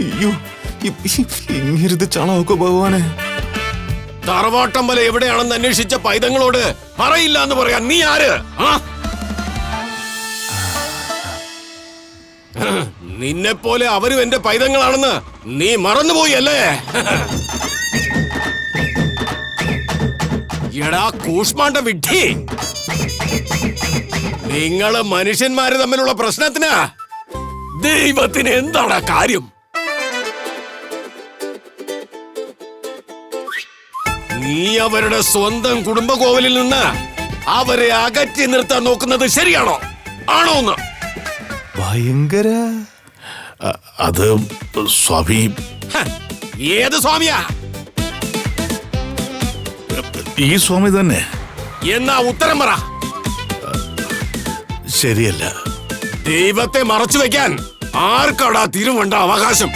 അയ്യോ, ഇങ്ങരുത് ചാണകമൊക്കെ ഭഗവാനെ. തറവാട്ടം വല എവിടെയാണെന്ന് അന്വേഷിച്ച പൈതങ്ങളോട് പറയില്ല എന്ന് പറയാൻ നീ ആര്? നിന്നെ പോലെ അവരും എന്റെ പൈതങ്ങളാണെന്ന് നീ മറന്നുപോയി അല്ലേ? എടാ കൂഷ്മാണ്ട വിഡ്ഢി, നിങ്ങള് മനുഷ്യന്മാര് തമ്മിലുള്ള പ്രശ്നത്തിന് ദൈവത്തിന് എന്താണ് കാര്യം? നീ അവരുടെ സ്വന്തം കുടുംബകോവിലിൽ നിന്ന് അവരെ അകറ്റി നിർത്താൻ നോക്കുന്നത് ശരിയാണോ? ആണോ എന്ന് ഭയങ്കര. അത് സ്വാമി. ഏത് സ്വാമിയാ? ഈ സ്വാമി തന്നെ. എന്നാ ഉത്തരം പറ. ശരിയല്ല. ദൈവത്തെ മറച്ചു വെക്കാൻ ആർക്കടാ തിരുവണ്ട അവകാശം?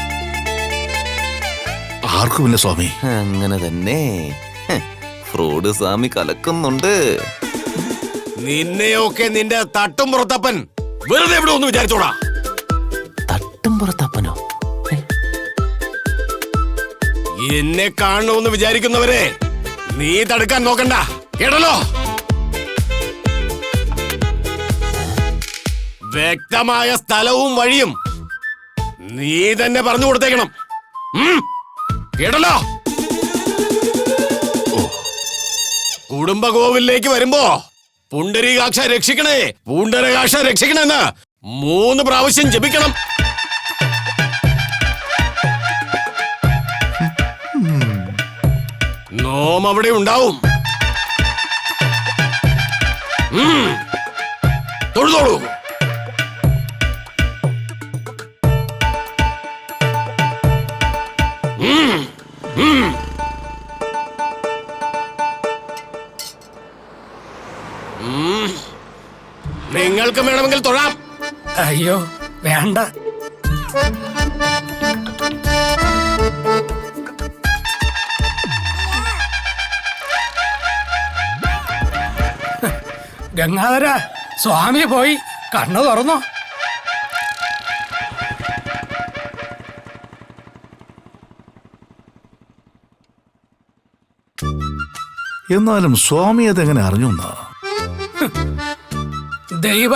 ആർക്കുമില്ല സ്വാമി. അങ്ങനെ തന്നെ. ഫ്രോഡ് സ്വാമി കലക്കുന്നുണ്ട്. നിന്നെയൊക്കെ നിന്റെ തട്ടും പുറത്തപ്പൻ വെറുതെ എവിടെ ഒന്ന് വിചാരിച്ചോടാ. തട്ടും പുറത്തപ്പനോ? എന്നെ കാണണമെന്ന് വിചാരിക്കുന്നവരെ നീ തടുക്കാൻ നോക്കണ്ട, കേട്ടല്ലോ? വ്യക്തമായ സ്ഥലവും വഴിയും നീ തന്നെ പറഞ്ഞു കൊടുത്തേക്കണം, കേട്ടല്ലോ? കുടുംബകോവിലേക്ക് വരുമ്പോ പുണ്ടരീകാക്ഷ രക്ഷിക്കണേ, പുണ്ടരകാക്ഷ രക്ഷിക്കണെന്ന് 3 പ്രാവശ്യം ജപിക്കണം. നോം അവിടെ ഉണ്ടാവും. തൊഴുതോളൂ. നിങ്ങൾക്ക് വേണമെങ്കിൽ തൊഴാം. അയ്യോ വേണ്ട. ഗംഗാധര, സ്വാമി പോയി, കണ്ണു തുറന്നോ? എന്നാലും സ്വാമി അതെങ്ങനെ അറിഞ്ഞു? ദൈവ